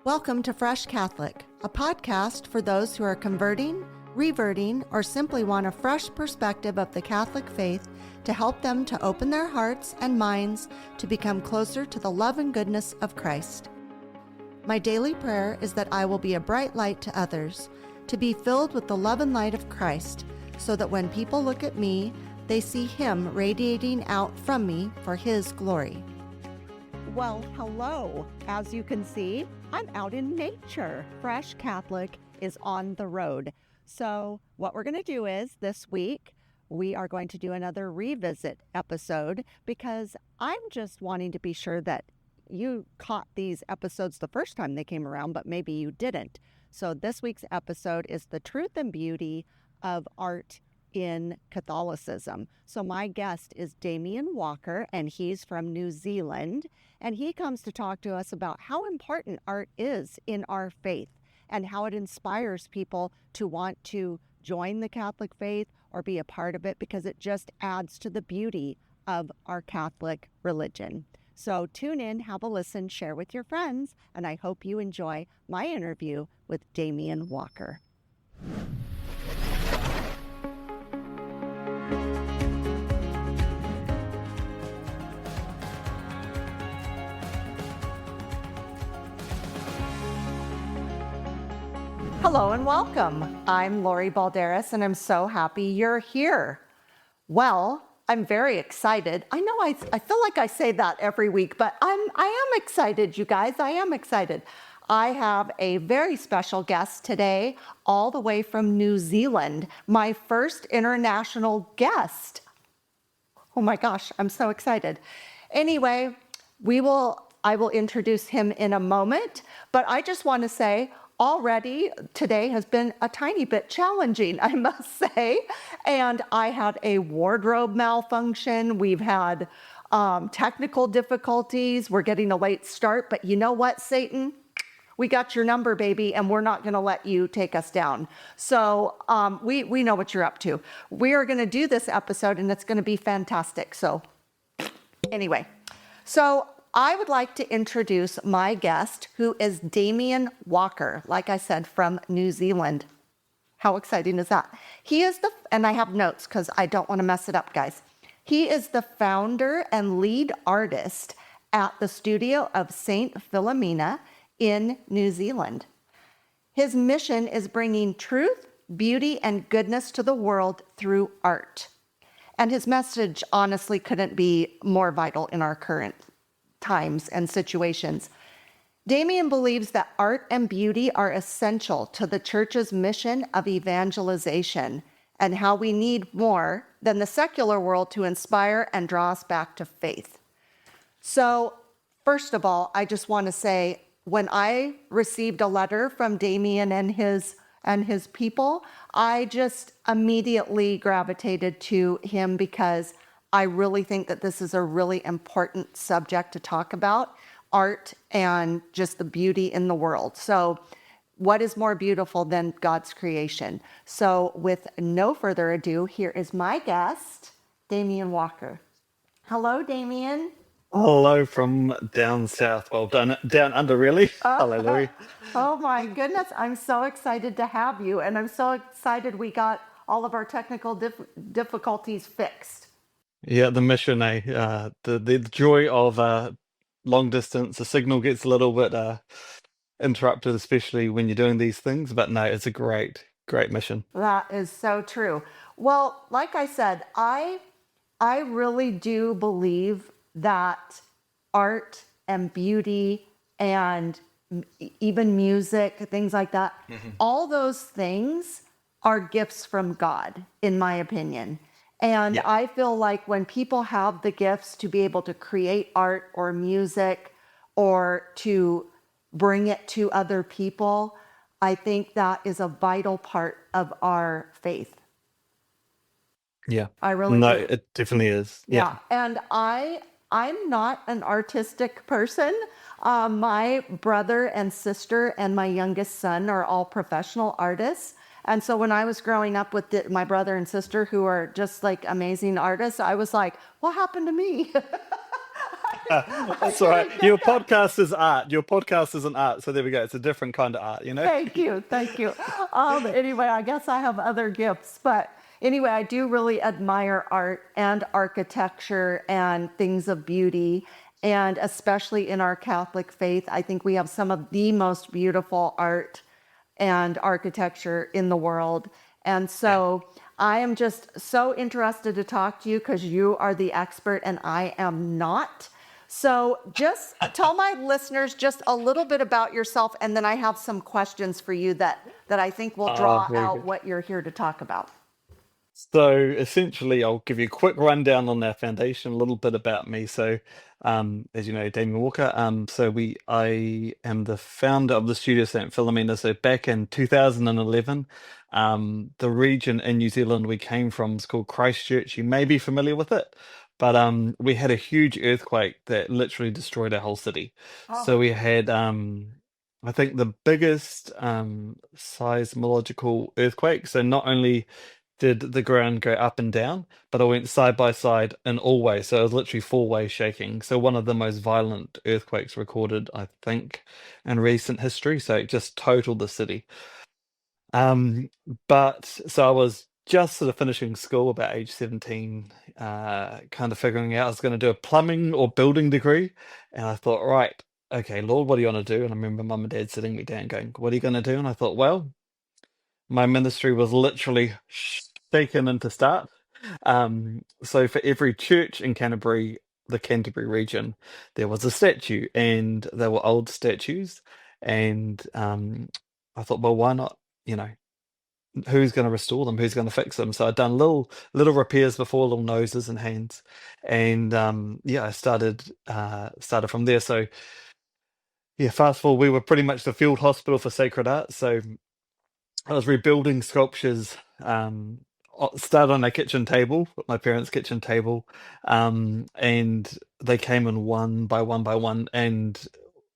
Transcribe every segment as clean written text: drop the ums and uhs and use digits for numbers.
Welcome to Fresh Catholic, a podcast for those who are converting, reverting, or simply want a fresh perspective of the Catholic faith to help them to open their hearts and minds to become closer to the love and goodness of Christ. My daily prayer is that I will be a bright light to others, to be filled with the love and light of Christ, so that when people look at me, they see Him radiating out from me for His glory. Well, hello. As you can see, I'm out in nature. Fresh Catholic is on the road. So what we're going to do is this week, we are going to do another revisit episode because I'm just wanting to be sure that you caught these episodes the first time they came around, but maybe you didn't. So this week's episode is the truth and beauty of art in Catholicism. So my guest is Damien Walker, and he's from New Zealand, and he comes to talk to us about how important art is in our faith and how it inspires people to want to join the Catholic faith or be a part of it because it just adds to the beauty of our Catholic religion. So tune in, have a listen, share with your friends, and I hope you enjoy my interview with Damien Walker. Hello and welcome. I'm Lori Balderas, and I'm so happy you're here. Well, I'm very excited. I know I feel like I say that every week, but I am excited, you guys. I am excited. I have a very special guest today, all the way from New Zealand, my first international guest. Oh my gosh, I'm so excited. Anyway, I will introduce him in a moment, but I just want to say, already today has been a tiny bit challenging, I must say. And I had a wardrobe malfunction. We've had technical difficulties. We're getting a late start. But you know what, Satan? We got your number, baby, and we're not going to let you take us down. So we know what you're up to. We are going to do this episode, and it's going to be fantastic. So anyway, I would like to introduce my guest, who is Damien Walker, like I said, from New Zealand. How exciting is that? He is and I have notes because I don't want to mess it up, guys. He is the founder and lead artist at the studio of St. Philomena in New Zealand. His mission is bringing truth, beauty, and goodness to the world through art. And his message honestly couldn't be more vital in our current times and situations. Damien believes that art and beauty are essential to the church's mission of evangelization and how we need more than the secular world to inspire and draw us back to faith. So, first of all, I just want to say, when I received a letter from Damien and his people, I just immediately gravitated to him because I really think that this is a really important subject to talk about, art and just the beauty in the world. So what is more beautiful than God's creation? So with no further ado, here is my guest, Damien Walker. Hello, Damien. Hello from down south. Well, down under, really. Hello, Lori. Oh my goodness, I'm so excited to have you. And I'm so excited we got all of our technical difficulties fixed. Yeah, the mission, the joy of long distance. The signal gets a little bit interrupted, especially when you're doing these things. But no, it's a great mission. That is so true. Well, like I said, I really do believe that art and beauty and even music, things like that, all those things are gifts from God, in my opinion. And Yeah. I feel like when people have the gifts to be able to create art or music or to bring it to other people, I think that is a vital part of our faith. Yeah. I really No, do. it definitely is. Yeah. And I'm not an artistic person. My brother and sister and my youngest son are all professional artists. And so when I was growing up with my brother and sister who are just like amazing artists, I was like, what happened to me? I That's all right. didn't Your get that. podcast is art. Your podcast isn't art. So there we go. It's a different kind of art, you know? Thank you. Thank you. Anyway, I guess I have other gifts, but anyway, I do really admire art and architecture and things of beauty. And especially in our Catholic faith, I think we have some of the most beautiful art and architecture in the world. And Yeah. so I am just so interested to talk to you because you are the expert and I am not. So just tell my listeners just a little bit about yourself, and then I have some questions for you that I think will Oh, draw very out good. what you're here to talk about. So essentially, I'll give you a quick rundown on our foundation, a little bit about me. So, as you know, Damien Walker. I am the founder of the Studio St. Philomena. So back in 2011, the region in New Zealand we came from is called Christchurch. You may be familiar with it, but we had a huge earthquake that literally destroyed our whole city. So Oh, we had I think the biggest seismological earthquake. So not only did the ground go up and down, but it went side by side in all ways. So it was literally four-way shaking. So one of the most violent earthquakes recorded, I think, in recent history. So it just totaled the city. Um, but so I was just sort of finishing school about age 17, kind of figuring out I was going to do a plumbing or building degree. And I thought, right, okay, Lord, what do you want to do? And I remember mum and dad sitting me down going, what are you going to do? And I thought, well, my ministry was literally shaken into start. So for every church in Canterbury, the Canterbury region, there was a statue, and they were old statues. And I thought, well, why not? You know, who's going to restore them? Who's going to fix them? So I'd done little repairs before, little noses and hands, and yeah, I started from there. So yeah, fast forward, we were pretty much the field hospital for sacred art. So I was rebuilding sculptures. Started on a kitchen table, my parents' kitchen table, and they came in one by one, and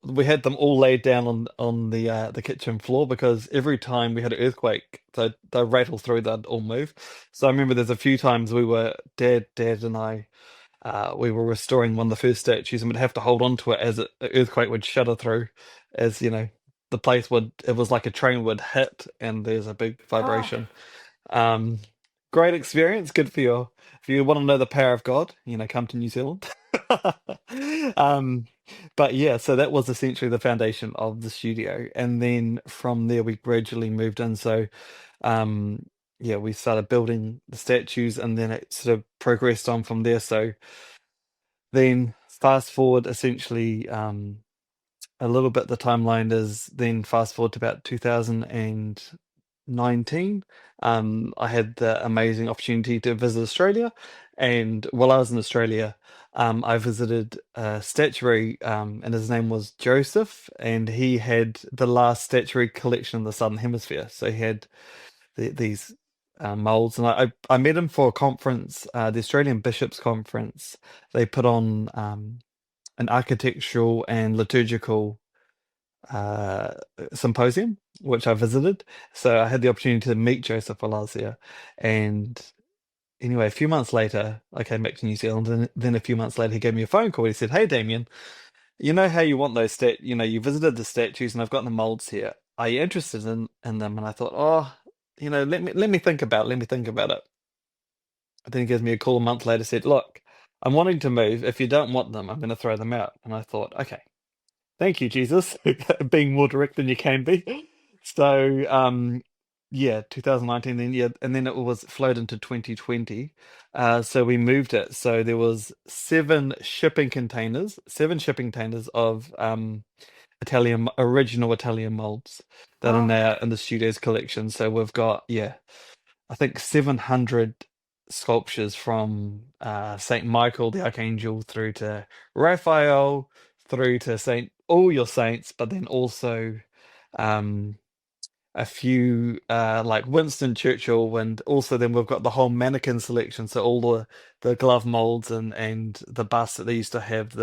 we had them all laid down on the kitchen floor because every time we had an earthquake, they rattle through, they'd all move. So I remember there's a few times Dad and I we were restoring one of the first statues and would have to hold on to it as an earthquake would shudder through, as you know, the place would, it was like a train would hit and there's a big oh, vibration. Um, Great experience, good for your, if you want to know the power of God, you know, come to New Zealand. Um, but yeah, so that was essentially the foundation of the studio. And then from there, we gradually moved in. So, um, yeah, we started building the statues and then it sort of progressed on from there. So, then fast forward essentially a little bit, the timeline is then fast forward to about 2019. I had the amazing opportunity to visit Australia, and while I was in Australia, I visited a statuary, and his name was Joseph, and he had the last statuary collection in the Southern Hemisphere. So he had these molds, and I met him for a conference, the Australian Bishops Conference. They put on an architectural and liturgical uh, symposium, which I visited. So I had the opportunity to meet Joseph while I was there. And anyway, a few months later, I came back to New Zealand, and then a few months later, he gave me a phone call. He said, "Hey, Damien, you know how you want those you know, you visited the statues, and I've got the molds here. Are you interested in them?" And I thought, oh, you know, let me think about it. Let me think about it. And then he gives me a call a month later, said, "Look, I'm wanting to move. If you don't want them, I'm going to throw them out." And I thought, okay, thank you, Jesus, being more direct than you can be. So, yeah, 2019, then yeah, and then it was flowed into 2020. So we moved it. So there was seven shipping containers of original Italian molds that are oh, now in the studio's collection. So we've got, yeah, I think 700 sculptures from Saint Michael the Archangel through to Raphael, through to Saint all your saints, but then also um, a few like Winston Churchill, and also then we've got the whole mannequin selection, so all the glove molds and the busts that they used to have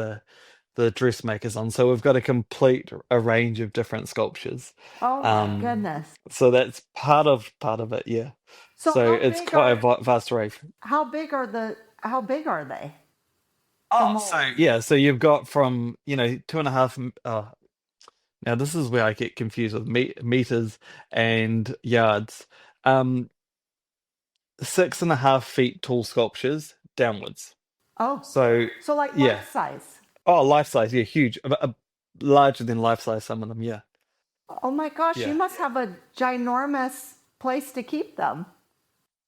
the dressmakers on. So we've got a complete a range of different sculptures. oh my Um, goodness. so that's part of it, yeah. So So it's quite a vast array. how big are the how big are they? The Oh, so mold. yeah, so you've got from, 2.5. Now this is where I get confused with meters and yards. Um, 6.5 feet tall sculptures downwards. Oh, So so like yeah. life size. Oh, life size, yeah, huge. Larger than life size, some of them, yeah. Oh my gosh, you Yeah. must have a ginormous place to keep them.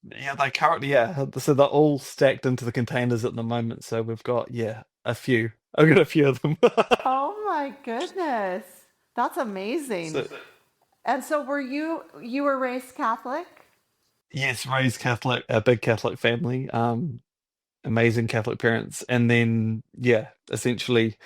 Yeah, they currently, yeah. So they're all stacked into the containers at the moment. So we've got, yeah, a few. I've got a few of them. Oh my goodness. That's amazing. So And so you were raised Catholic? yes, raised Catholic, a big Catholic family, amazing Catholic parents, and then yeah, essentially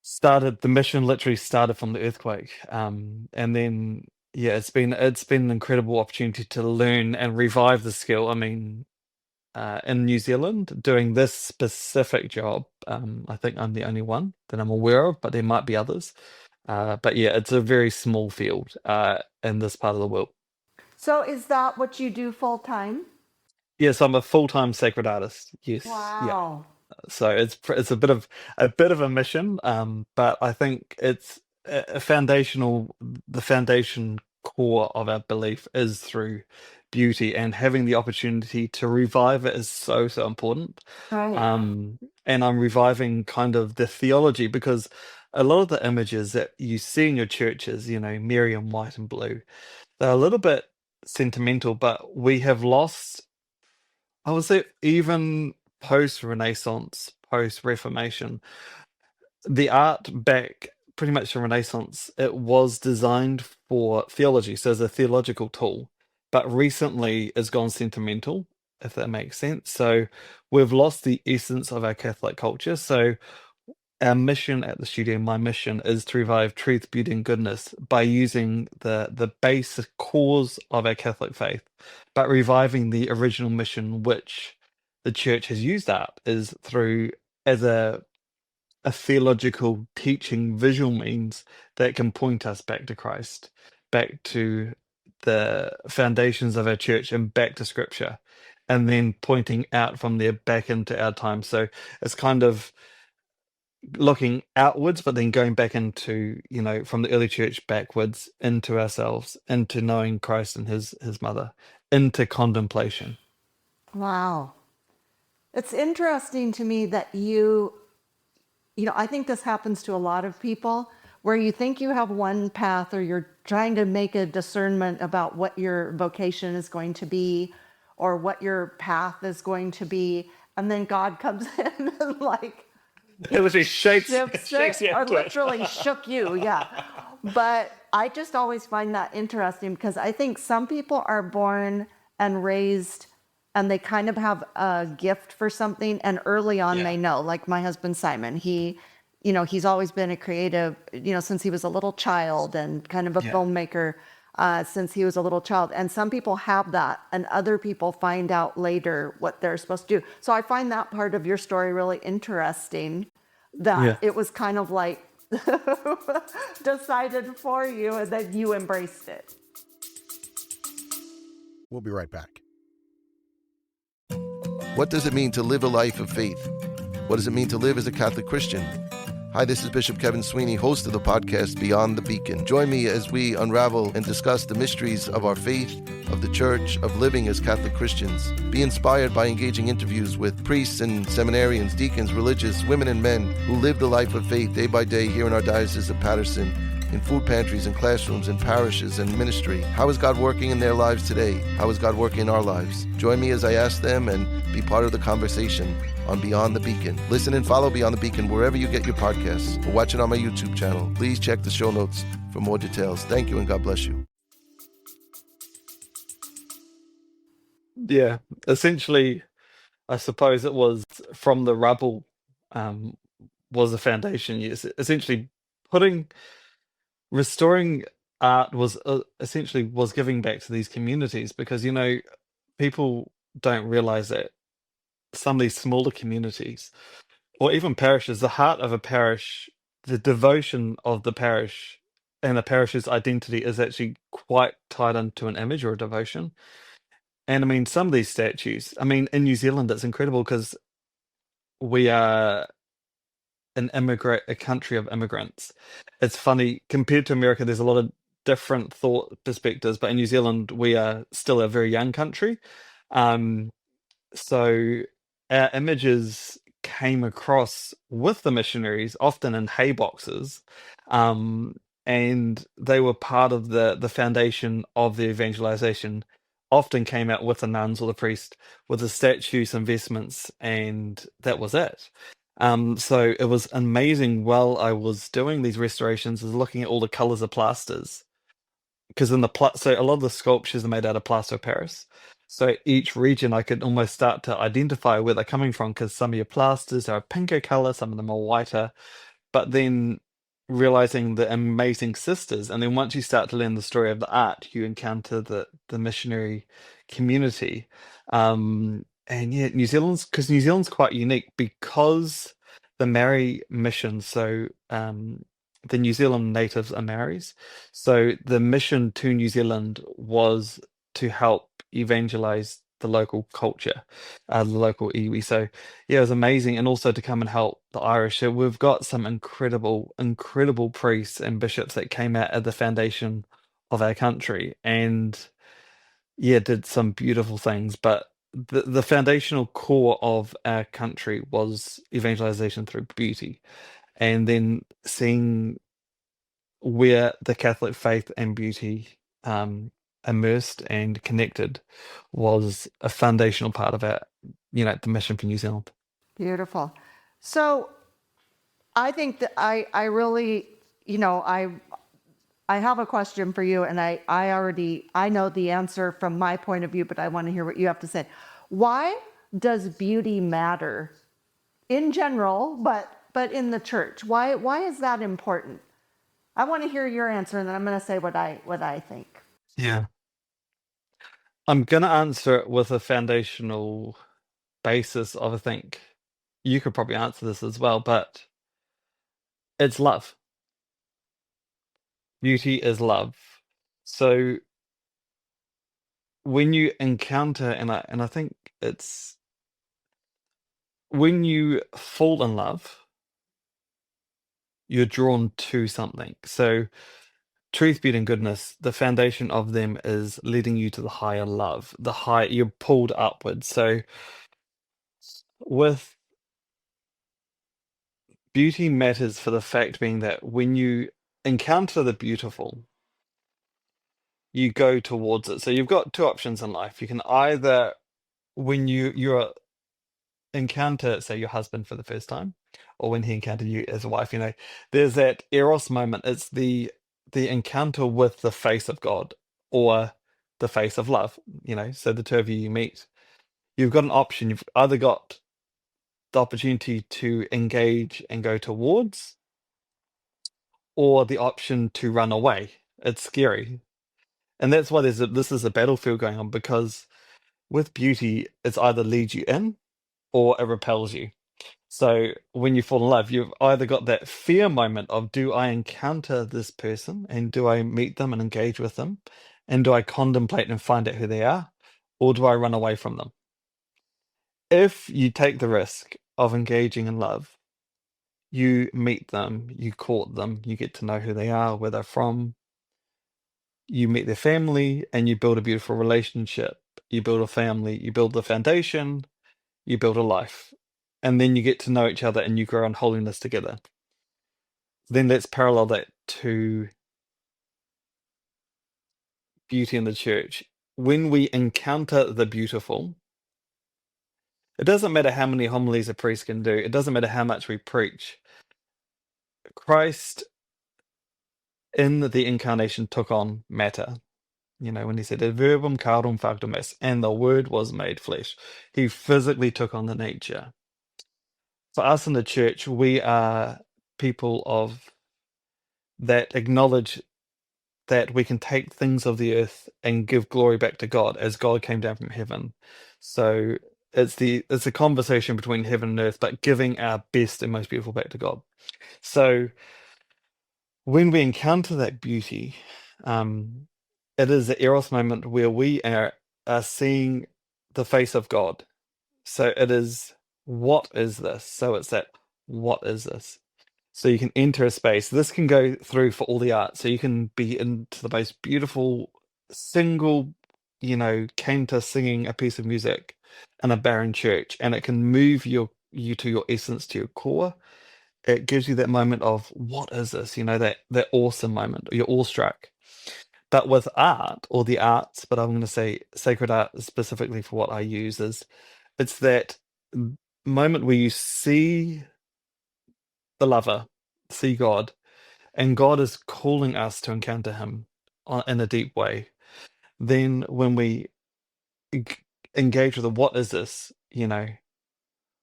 started the mission. Literally started from the earthquake, and then yeah, it's been an incredible opportunity to learn and revive the skill. I mean, in New Zealand doing this specific job. I think I'm the only one that I'm aware of, but there might be others. But yeah, it's a very small field in this part of the world. So is that what you do full time? Yes, I'm a full-time sacred artist. Yes, yeah. Wow. So it's a bit of a mission, but I think it's a foundational. The foundation core of our belief is through beauty, and having the opportunity to revive it is so so important. Right. Um, and I'm reviving kind of the theology because a lot of the images that you see in your churches, Mary in white and blue, they're a little bit sentimental, but we have lost. I would say even post Renaissance, post Reformation, the art back pretty much the Renaissance, it was designed for theology, so as a theological tool, but recently has gone sentimental, if that makes sense. So we've lost the essence of our Catholic culture. So our mission at the studio, my mission, is to revive truth, beauty, and goodness by using the basic cause of our Catholic faith, but reviving the original mission which the church has used art is through as a theological teaching visual means that can point us back to Christ, back to the foundations of our church and back to scripture, and then pointing out from there back into our time. So it's kind of looking outwards, but then going back into, from the early church backwards into ourselves, into knowing Christ and his mother, into contemplation. Wow. It's interesting to me that I think this happens to a lot of people where you think you have one path or you're trying to make a discernment about what your vocation is going to be or what your path is going to be. And then God comes in and like It literally shakes shifts shakes it you or into it. literally shook you. Yeah. But I just always find that interesting because I think some people are born and raised and they kind of have a gift for something and early on Yeah. they know, like my husband Simon, he's always been a creative, since he was a little child and kind of a Yeah. filmmaker since he was a little child. And some people have that, and other people find out later what they're supposed to do. So I find that part of your story really interesting, that Yeah. it was kind of like decided for you and then you embraced it. We'll be right back. What does it mean to live a life of faith? What does it mean to live as a Catholic Christian? Hi, this is Bishop Kevin Sweeney, host of the podcast Beyond the Beacon. Join me as we unravel and discuss the mysteries of our faith, of the church, of living as Catholic Christians. Be inspired by engaging interviews with priests and seminarians, deacons, religious, women and men who live the life of faith day by day here in our Diocese of Paterson, in food pantries and classrooms and parishes and ministry. How is God working in their lives today? How is God working in our lives? Join me as I ask them and be part of the conversation on Beyond the Beacon. Listen and follow Beyond the Beacon wherever you get your podcasts or watch it on my YouTube channel. Please check the show notes for more details. Thank you and God bless you. Yeah. Essentially, I suppose it was from the rubble, um, was the foundation. Yes. Essentially putting restoring art was essentially was giving back to these communities because people don't realize that some of these smaller communities or even parishes, the heart of a parish, the devotion of the parish and a parish's identity is actually quite tied into an image or a devotion. And I mean, some of these statues, I mean, in New Zealand, it's incredible because we are a country of immigrants. It's funny, compared to America, there's a lot of different thought perspectives, but in New Zealand, we are still a very young country. Um, so our images came across with the missionaries, often in hay boxes, um, and they were part of the foundation of the evangelization. Often came out with the nuns or the priest with the statues, investments, and that was it. So it was amazing while I was doing these restorations, is looking at all the colors of plasters, because in so a lot of the sculptures are made out of plaster of Paris. So each region I could almost start to identify where they're coming from, because some of your plasters are a pinker color, some of them are whiter, but then realizing the amazing sisters, and then once you start to learn the story of the art, you encounter the missionary community. And yeah, New Zealand's quite unique because the Maori mission. So the New Zealand natives are Maoris. So the mission to New Zealand was to help evangelize the local culture, the local iwi. So yeah, it was amazing, and also to come and help the Irish. So we've got some incredible, incredible priests and bishops that came out at the foundation of our country, and yeah, did some beautiful things. But the foundational core of our country was evangelization through beauty, and then seeing where the Catholic faith and beauty immersed and connected was a foundational part of our, the mission for New Zealand. Beautiful. So I think that I really, I have a question for you, and I know the answer from my point of view, but I want to hear what you have to say. Why does beauty matter in general, but in the church? Why is that important? I want to hear your answer, and then I'm going to say what I think. Yeah. I'm going to answer it with a foundational basis of, I think you could probably answer this as well, but it's love. Beauty is love. So when you encounter, and I think it's when you fall in love, you're drawn to something. So truth, beauty, and goodness, the foundation of them is leading you to the higher love. You're pulled upwards. So with beauty matters for the fact being that when you encounter the beautiful, you go towards it. So you've got two options in life. You can either, when you're encounter, say, your husband for the first time, or when he encountered you as a wife, there's that eros moment. It's the encounter with the face of God or the face of love. So the two of you meet. You've got an option. You've either got the opportunity to engage and go towards, or the option to run away. It's scary. And that's why this is a battlefield going on, because with beauty, it's either leads you in or it repels you. So when you fall in love, you've either got that fear moment of, do I encounter this person and do I meet them and engage with them? And do I contemplate and find out who they are? Or do I run away from them? If you take the risk of engaging in love, you meet them, you court them, you get to know who they are, where they're from, you meet their family, and you build a beautiful relationship. You build a family, you build the foundation, you build a life. And then you get to know each other and you grow in holiness together. Then let's parallel that to beauty in the church. When we encounter the beautiful, it doesn't matter how many homilies a priest can do, it doesn't matter how much we preach. Christ in the incarnation took on matter. When he said, verbum cardum factum est, and the word was made flesh. He physically took on the nature. For us in the church, we are people of that acknowledge that we can take things of the earth and give glory back to God as God came down from heaven. So it's a conversation between heaven and earth, but giving our best and most beautiful back to God. So when we encounter that beauty, it is the eros moment where we are seeing the face of God. So it is what is this? So it's that, what is this? So you can enter a space. This can go through for all the art. So you can be into the most beautiful single, cantor singing a piece of music in a barren church, and it can move you to your essence, to your core. It gives you that moment of, what is this? That awesome moment, or you're awestruck. But with art, or the arts, but I'm going to say sacred art specifically for what I use, is it's that moment where you see the lover, see God, and God is calling us to encounter Him in a deep way. Then when we e- engage with the, what is this?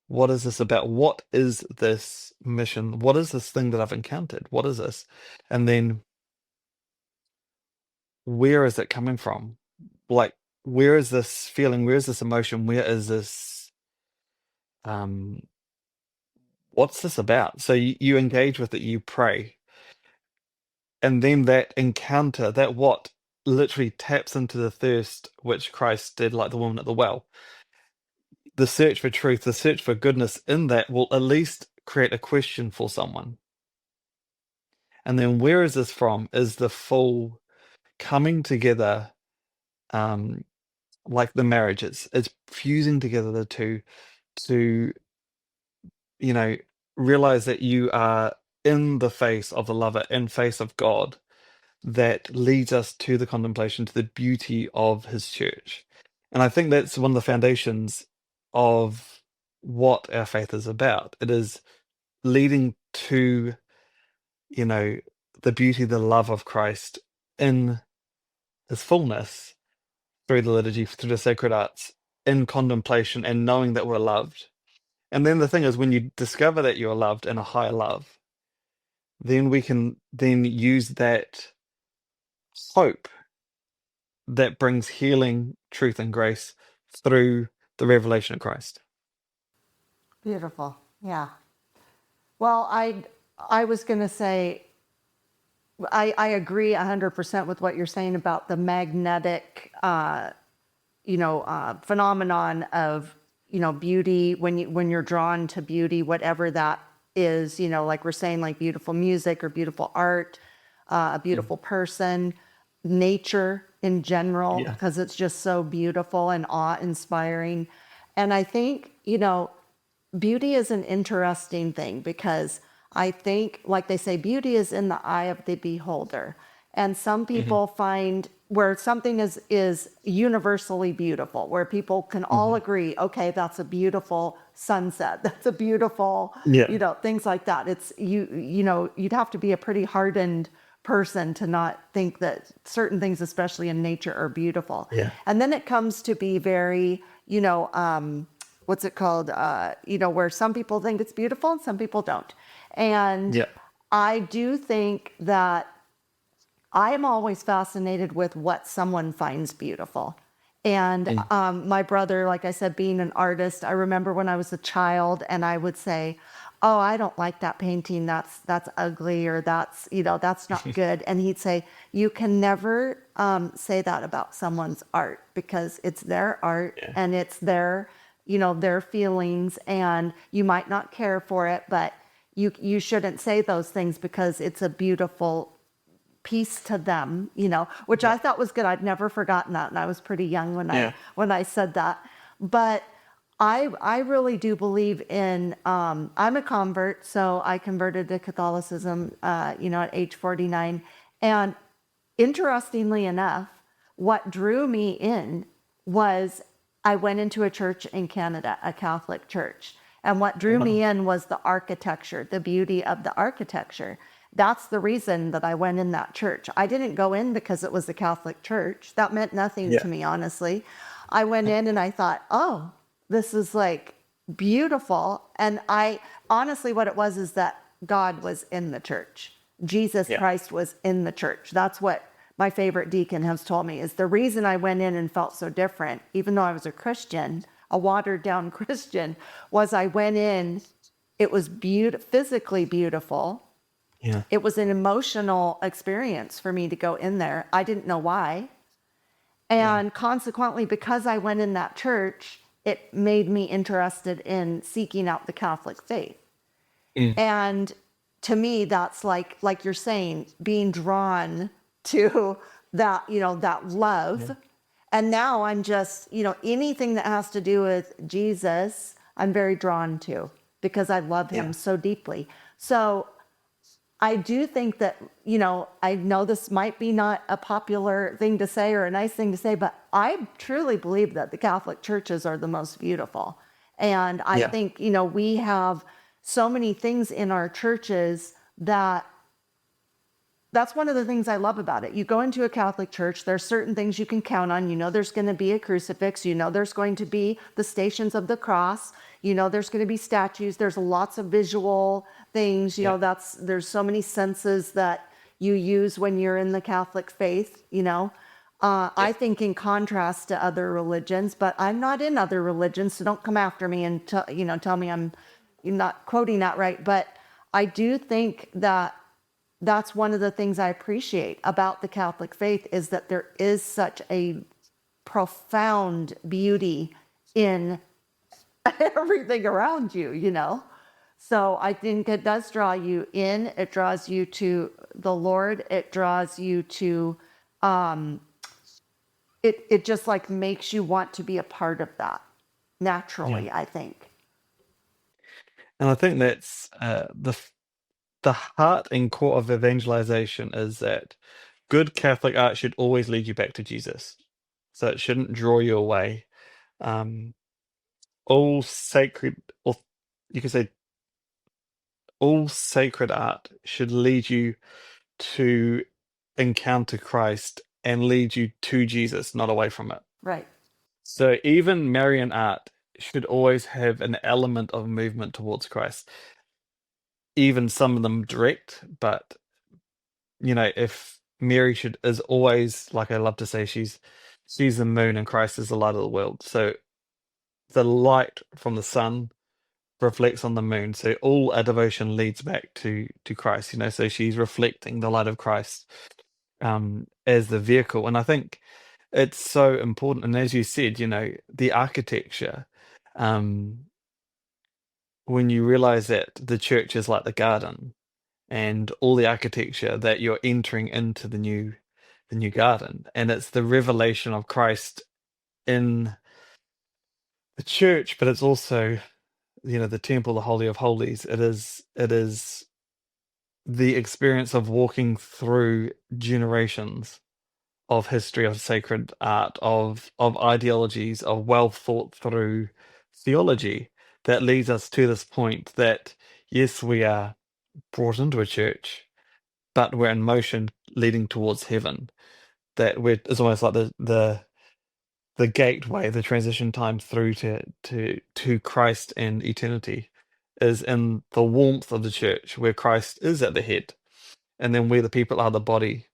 What is this about? What is this mission? What is this thing that I've encountered? What is this? And then where is it coming from? Like, where is this feeling? Where is this emotion? Where is this? Um, what's this about? So you engage with it, you pray, and then that encounter, that what literally taps into the thirst which Christ did, like the woman at the well. The search for truth, the search for goodness in that will at least create a question for someone. And then where is this from? Is the full coming together, um, like the marriage. It's fusing together the two to, you know, realize that you are in the face of the lover, in face of God, that leads us to the contemplation, to the beauty of his church. And I think that's one of the foundations of what our faith is about. It is leading to, you know, the beauty, the love of Christ in his fullness through the liturgy, through the sacred arts, in contemplation and knowing that we're loved. And then the thing is, when you discover that you're loved in a higher love, then we can then use that hope that brings healing, truth, and grace through the revelation of Christ. Beautiful. Yeah. Well, I was going to say, I agree 100% with what you're saying about the magnetic, phenomenon of, beauty when you're drawn to beauty, whatever that is, like we're saying, like beautiful music or beautiful art, a Mm. beautiful person, nature in general, Yeah. because it's just so beautiful and awe-inspiring. And I think, beauty is an interesting thing because I think, like they say, beauty is in the eye of the beholder. And some Hmm. people find where something is universally beautiful, where people can all Hmm. agree, okay, that's a beautiful sunset, that's a beautiful, Yeah. things like that. It's you'd have to be a pretty hardened person to not think that certain things, especially in nature, are beautiful. Yeah. And then it comes to be very, what's it called? Where some people think it's beautiful and some people don't. And Yeah. I do think that I am always fascinated with what someone finds beautiful. And Mm. my brother, like I said, being an artist, I remember when I was a child and I would say, oh, I don't like that painting. That's ugly, or that's not good. And he'd say, you can never say that about someone's art because it's their art Yeah. and it's their feelings, and you might not care for it, but you shouldn't say those things because it's a beautiful piece to them, which Yeah. I thought was good. I'd never forgotten that, and I was pretty young when I Yeah. when I said that. But I really do believe in. I'm a convert, so I converted to Catholicism, at age 49, and interestingly enough, what drew me in was I went into a church in Canada, a Catholic church. And what drew Wow. me in was the architecture, the beauty of the architecture. That's the reason that I went in that church. I didn't go in because it was a Catholic church. That meant nothing Yeah. to me, honestly. I went in and I thought, oh, this is like beautiful. And I honestly, what it was is that God was in the church. Jesus Yeah. Christ was in the church. That's what my favorite deacon has told me, is the reason I went in and felt so different, even though I was a Christian, a watered down Christian, was I went in, it was physically beautiful. Yeah. It was an emotional experience for me to go in there. I didn't know why. Yeah. And consequently, because I went in that church, it made me interested in seeking out the Catholic faith. Mm. And to me, that's like you're saying, being drawn to that, that love. Yeah. And now I'm just, anything that has to do with Jesus, I'm very drawn to because I love him Yeah. so deeply. So I do think that, I know this might be not a popular thing to say or a nice thing to say, but I truly believe that the Catholic churches are the most beautiful. And I Yeah. think, we have so many things in our churches that's one of the things I love about it. You go into a Catholic church, there's certain things you can count on. There's going to be a crucifix. There's going to be the Stations of the Cross. There's going to be statues. There's lots of visual things. Yeah. There's so many senses that you use when you're in the Catholic faith. I think in contrast to other religions, but I'm not in other religions, so don't come after me and tell me I'm not quoting that right. But I do think that that's one of the things I appreciate about the Catholic faith is that there is such a profound beauty in everything around you. So I think it does draw you in. It draws you to the Lord. It draws you to, it just like makes you want to be a part of that Yeah. naturally, I think. And I think that's the heart and core of evangelization is that good Catholic art should always lead you back to Jesus. So it shouldn't draw you away. Um, all sacred, or you could say, all sacred art should lead you to encounter Christ and lead you to Jesus, not away from it. Right. So even Marian art should always have an element of movement towards Christ. Even some of them direct, but if Mary is always, like I love to say, she's the moon and Christ is the light of the world. So the light from the sun reflects on the moon. So all our devotion leads back to Christ, so she's reflecting the light of Christ as the vehicle. And I think it's so important. And as you said, the architecture, when you realize that the church is like the garden and all the architecture that you're entering into the new garden, and it's the revelation of Christ in the church, but it's also the temple, the holy of holies. It is the experience of walking through generations of history, of sacred art, of ideologies, of well thought through theology that leads us to this point that yes, we are brought into a church, but we're in motion leading towards heaven. That it's almost like the gateway, the transition time through to Christ and eternity is in the warmth of the church, where Christ is at the head, and then where the people are the body.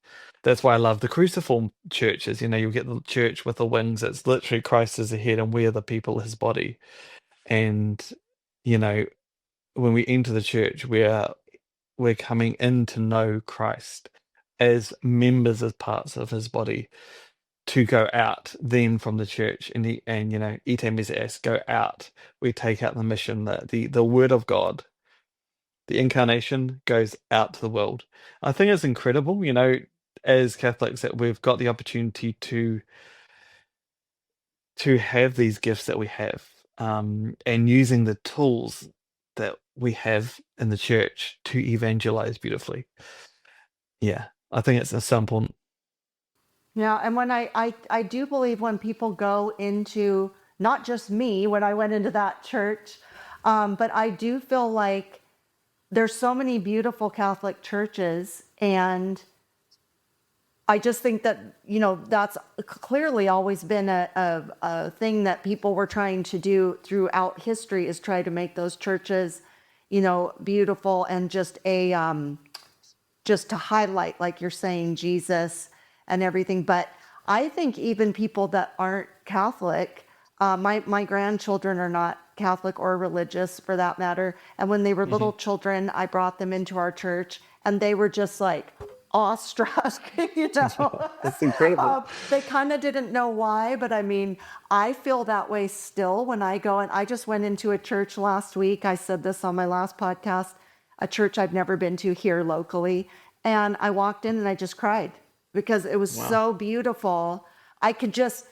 That's why I love the cruciform churches. You get the church with the wings. It's literally Christ is the head, and we're the people, his body. And when we enter the church, we're coming in to know Christ as members, as parts of his body, to go out then from the church and ite meses, go out. We take out the mission, the word of God, the incarnation goes out to the world. I think it's incredible, as Catholics, that we've got the opportunity to have these gifts that we have, and using the tools that we have in the church to evangelize beautifully. Yeah, I think it's so important. Yeah, and when I do believe when people go into, not just me, when I went into that church, but I do feel like there's so many beautiful Catholic churches, and I just think that, that's clearly always been a thing that people were trying to do throughout history, is try to make those churches, beautiful, and just to highlight, like you're saying, Jesus and everything. But I think even people that aren't Catholic, my grandchildren are not Catholic or religious for that matter. And when they were little children, I brought them into our church, and they were just like, awestruck, you know. That's incredible. They kind of didn't know why, but I mean, I feel that way still when I go. And I just went into a church last week. I said this on my last podcast, a church I've never been to here locally. And I walked in and I just cried because it was Wow. so beautiful. I could just,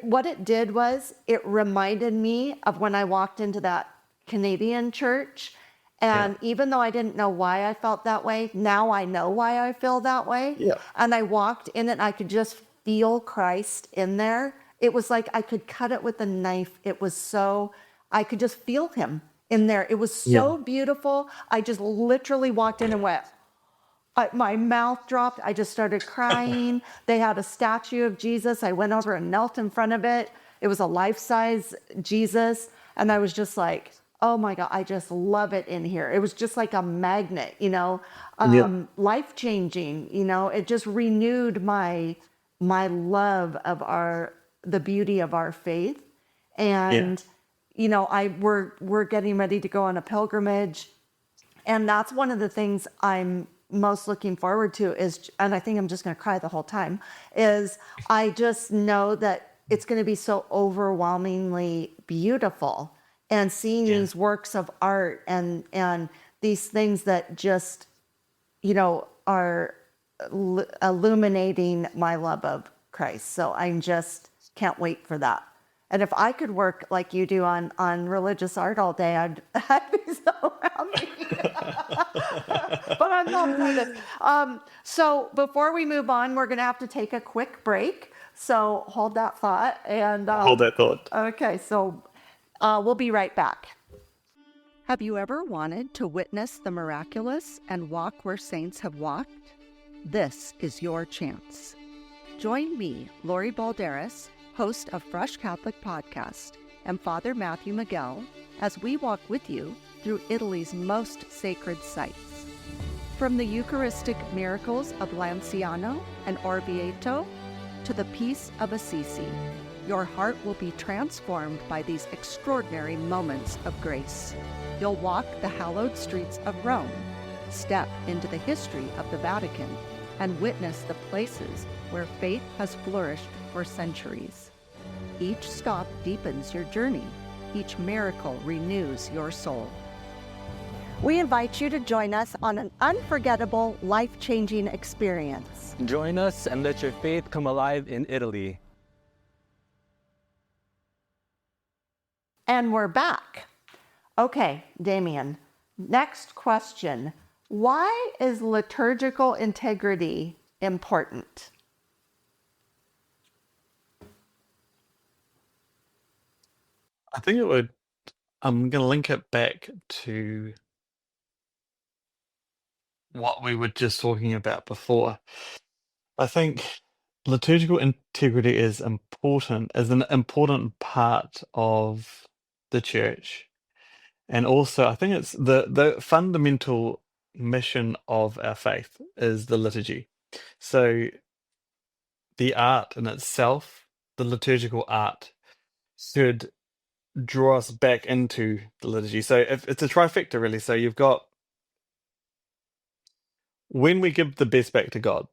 what it did was it reminded me of when I walked into that Canadian church. And even though I didn't know why I felt that way, now I know why I feel that way. Yeah. And I walked in and I could just feel Christ in there. It was like I could cut it with a knife. It was so, I could just feel him in there. It was so beautiful. I just literally walked in and went, my mouth dropped. I just started crying. They had a statue of Jesus. I went over and knelt in front of it. It was a life-size Jesus. And I was just like, oh my God, I just love it in here. It was just like a magnet, you know, life-changing, you know. It just renewed my love of the beauty of our faith. And, you know, we're getting ready to go on a pilgrimage. And that's one of the things I'm most looking forward to is, and I think I'm just going to cry the whole time, is I just know that it's going to be so overwhelmingly beautiful. And seeing these works of art and these things that just, you know, are illuminating my love of Christ. So I just can't wait for that. And if I could work like you do on religious art all day, I'd be so happy. But I'm not excited. So before we move on, we're going to have to take a quick break. So hold that thought. And Hold that thought. Okay, so we'll be right back. Have you ever wanted to witness the miraculous and walk where saints have walked? This is your chance. Join me, Lori Balderas, host of Fresh Catholic Podcast, and Father Matthew Miguel, as we walk with you through Italy's most sacred sites. From the Eucharistic miracles of Lanciano and Orvieto to the peace of Assisi, your heart will be transformed by these extraordinary moments of grace. You'll walk the hallowed streets of Rome, step into the history of the Vatican, and witness the places where faith has flourished for centuries. Each stop deepens your journey. Each miracle renews your soul. We invite you to join us on an unforgettable, life-changing experience. Join us and let your faith come alive in Italy. And we're back. Okay, Damien, next question. Why is liturgical integrity important? I think I'm going to link it back to what we were just talking about before. I think liturgical integrity is an important part of the church. And also, I think it's the fundamental mission of our faith is the liturgy. So the art in itself, the liturgical art, should draw us back into the liturgy. So if it's a trifecta, really. So you've got when we give the best back to God,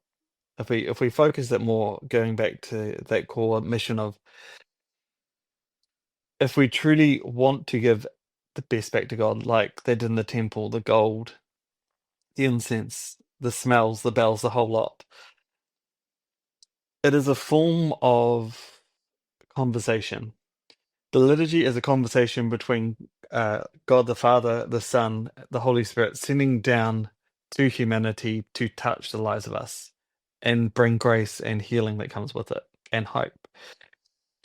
if we focus it more, going back to that core mission of if we truly want to give the best back to God, like they did in the temple, the gold, the incense, the smells, the bells, the whole lot. It is a form of conversation. The liturgy is a conversation between God the Father, the Son, the Holy Spirit, sending down to humanity to touch the lives of us and bring grace and healing that comes with it and hope.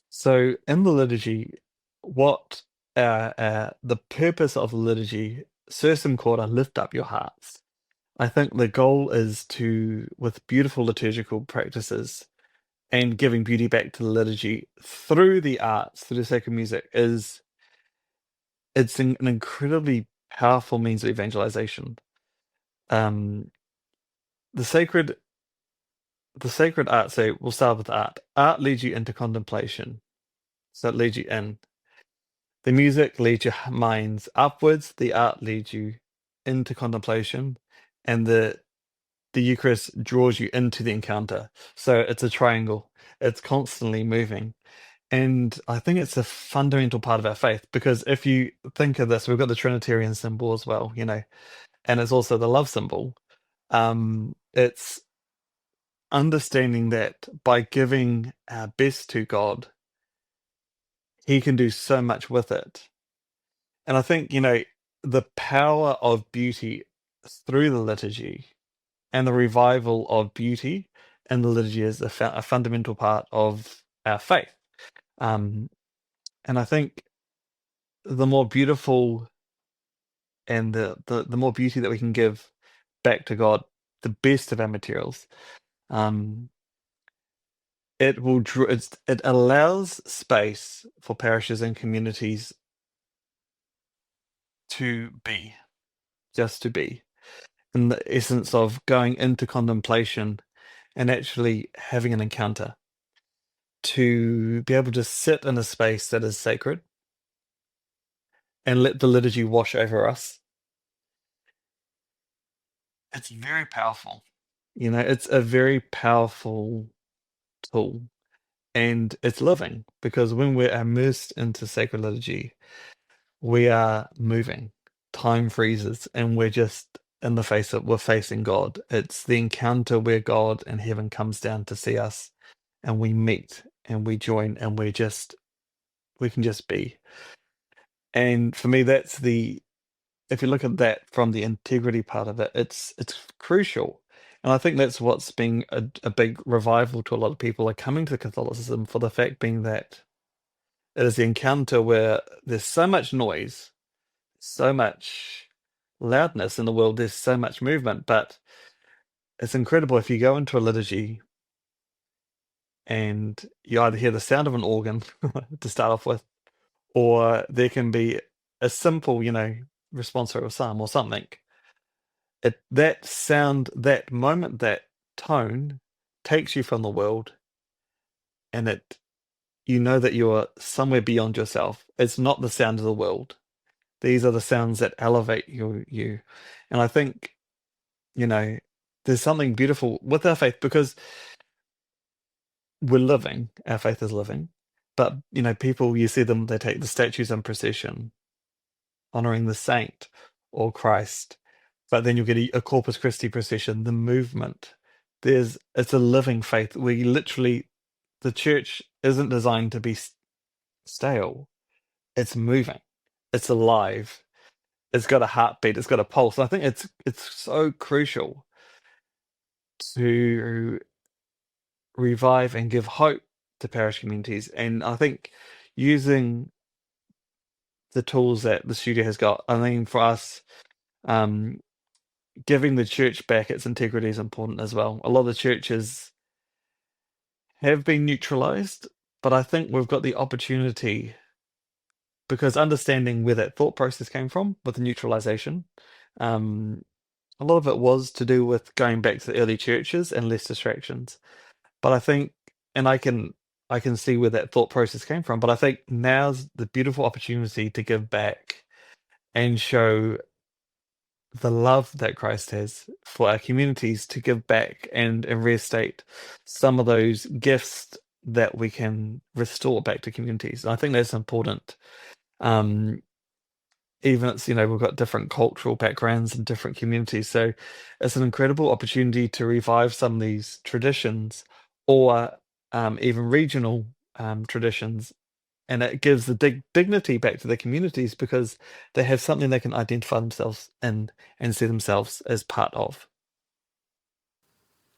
So in the liturgy, what the purpose of the liturgy, Sursum Corda, lift up your hearts. I think the goal is to, with beautiful liturgical practices and giving beauty back to the liturgy through the arts, through the sacred music, it's an incredibly powerful means of evangelization. The sacred art, so we'll start with art. Art leads you into contemplation. So it leads you in. The music leads your minds upwards, the art leads you into contemplation, and the the Eucharist draws you into the encounter. So it's a triangle. It's constantly moving. And I think it's a fundamental part of our faith, because if you think of this, we've got the Trinitarian symbol as well, and it's also the love symbol. It's understanding that by giving our best to God, He can do so much with it. And I think, the power of beauty through the liturgy and the revival of beauty in the liturgy is a fundamental part of our faith. And I think the more beautiful and the more beauty that we can give back to God, the best of our materials, um, it will it allows space for parishes and communities to be, just to be, in the essence of going into contemplation and actually having an encounter, to be able to sit in a space that is sacred and let the liturgy wash over us. It's very powerful. It's a very powerful tool, and it's living, because when we're immersed into sacred liturgy, we are moving. Time freezes, and we're just we're facing God. It's the encounter where God and heaven comes down to see us, and we meet and we join, and we can just be. And for me, if you look at that from the integrity part of it, it's crucial. And I think that's what's been a big revival to a lot of people are coming to Catholicism, for the fact being that it is the encounter where there's so much noise, so much loudness in the world, there's so much movement, but it's incredible if you go into a liturgy and you either hear the sound of an organ to start off with, or there can be a simple, responsorial psalm or something. That sound, that moment, that tone takes you from the world, and you know that you're somewhere beyond yourself. It's not the sound of the world. These are the sounds that elevate you. And I think, there's something beautiful with our faith, because we're living, our faith is living. But, people, you see them, they take the statues in procession, honoring the saint or Christ. But then you'll get a Corpus Christi procession, the movement. It's a living faith. The church isn't designed to be stale. It's moving. It's alive. It's got a heartbeat. It's got a pulse. I think it's so crucial to revive and give hope to parish communities. And I think using the tools that the studio has got, I mean, for us, giving the church back its integrity is important as well. A lot of the churches have been neutralized, but I think we've got the opportunity, because understanding where that thought process came from with the neutralization, a lot of it was to do with going back to the early churches and less distractions. But I think, and I can see where that thought process came from, but I think now's the beautiful opportunity to give back and show the love that Christ has for our communities, to give back and reinstate some of those gifts that we can restore back to communities. And I think that's important. Even it's, we've got different cultural backgrounds and different communities. So it's an incredible opportunity to revive some of these traditions, or even regional traditions. And it gives the dignity back to the communities, because they have something they can identify themselves in and see themselves as part of.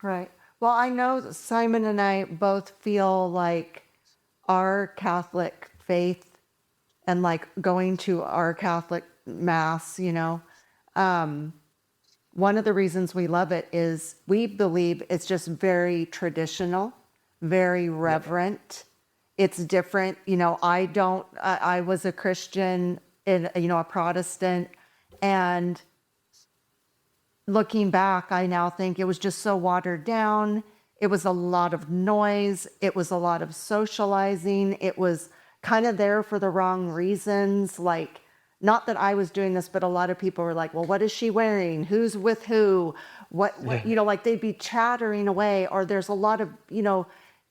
Right. Well, I know that Simon and I both feel like our Catholic faith and like going to our Catholic Mass, one of the reasons we love it is we believe it's just very traditional, very reverent. It's different. I was a Christian, a Protestant, and looking back, I now think it was just so watered down. It was a lot of noise. It was a lot of socializing. It was kind of there for the wrong reasons. Like not that I was doing this, but a lot of people were like, well, what is she wearing? Who's with who? Yeah. Like they'd be chattering away, or there's a lot of,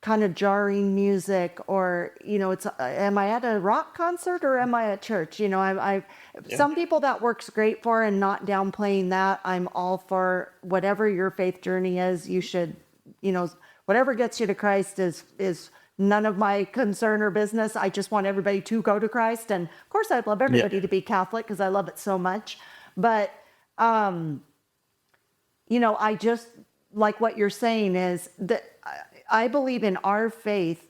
kind of jarring music, or, it's, am I at a rock concert or am I at church? Some people that works great for, and not downplaying that. I'm all for whatever your faith journey is. You should, whatever gets you to Christ is none of my concern or business. I just want everybody to go to Christ. And of course, I'd love everybody to be Catholic because I love it so much. But, I just like what you're saying is that I believe in our faith,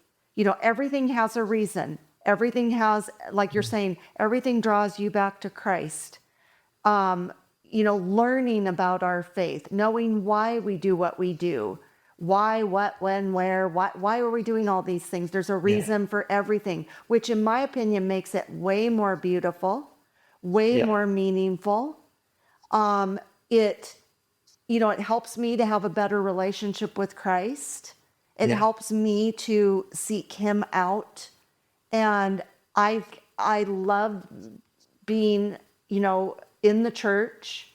everything has a reason. Everything has, like you're saying, everything draws you back to Christ. Learning about our faith, knowing why we do what we do. Why, what, when, where, why are we doing all these things? There's a reason for everything, which in my opinion makes it way more beautiful, way more meaningful. It helps me to have a better relationship with Christ. It helps me to seek him out. And I love being, in the church.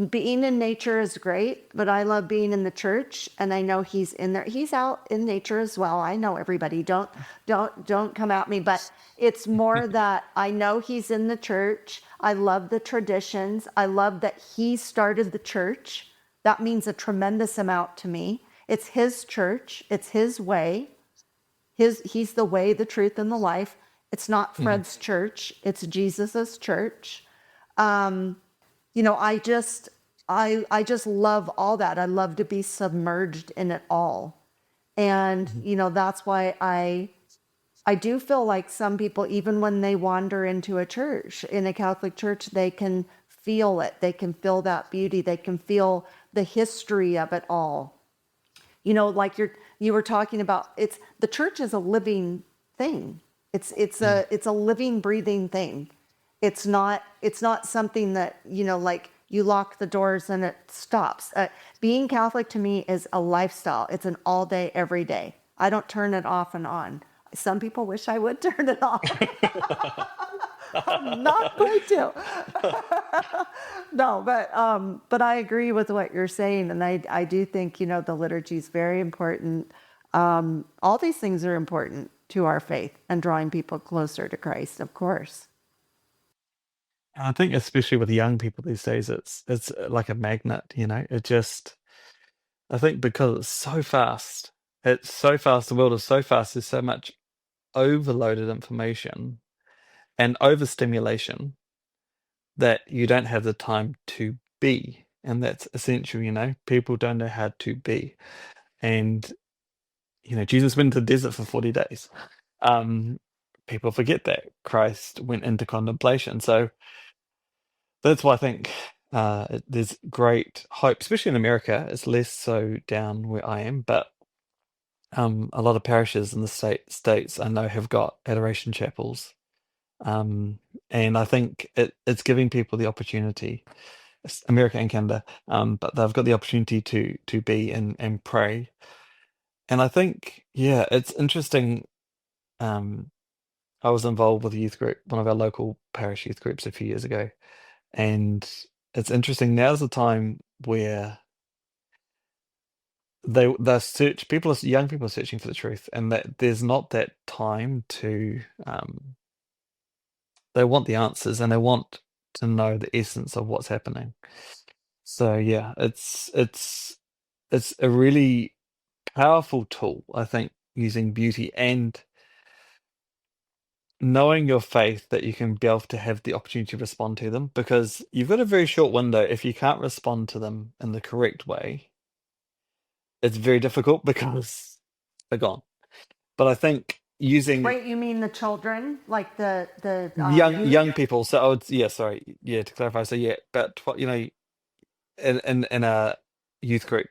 Being in nature is great, but I love being in the church, and I know he's in there. He's out in nature as well. I know everybody. Don't come at me, but it's more that I know he's in the church. I love the traditions. I love that he started the church. That means a tremendous amount to me. It's his church. It's his way. He's the way, the truth, and the life. It's not Fred's church. It's Jesus's church. I just love all that. I love to be submerged in it all. And, that's why I do feel like some people, even when they wander into a church, in a Catholic church, they can feel it. They can feel that beauty. They can feel the history of it all. Like you were talking about, the church is a living thing. It's a living, breathing thing. It's not something that, like you lock the doors and it stops. Being Catholic to me is a lifestyle. It's an all day, every day. I don't turn it off and on. Some people wish I would turn it off. I'm not going to. No, but I agree with what you're saying. And I do think, the liturgy is very important. All these things are important to our faith and drawing people closer to Christ, of course. And I think especially with young people these days, it's like a magnet, I think because it's so fast, the world is so fast, there's so much overloaded information and overstimulation that you don't have the time to be. And that's essential, people don't know how to be. And, Jesus went into the desert for 40 days. People forget that Christ went into contemplation. So that's why I think there's great hope, especially in America. It's less so down where I am, but a lot of parishes in the states I know have got adoration chapels, and I think it's giving people the opportunity, America and Canada, but they've got the opportunity to be and pray. And I think, it's interesting. I was involved with a youth group, one of our local parish youth groups a few years ago. And it's interesting. Now's the time where young people are searching for the truth, and that there's not that time to. They want the answers, and they want to know the essence of what's happening. So it's a really powerful tool, I think, using beauty and knowing your faith that you can be able to have the opportunity to respond to them, because you've got a very short window. If you can't respond to them in the correct way, it's very difficult because they're gone. But I think using Wait, you mean the children, like the young people. So I would, to clarify. So but in a youth group,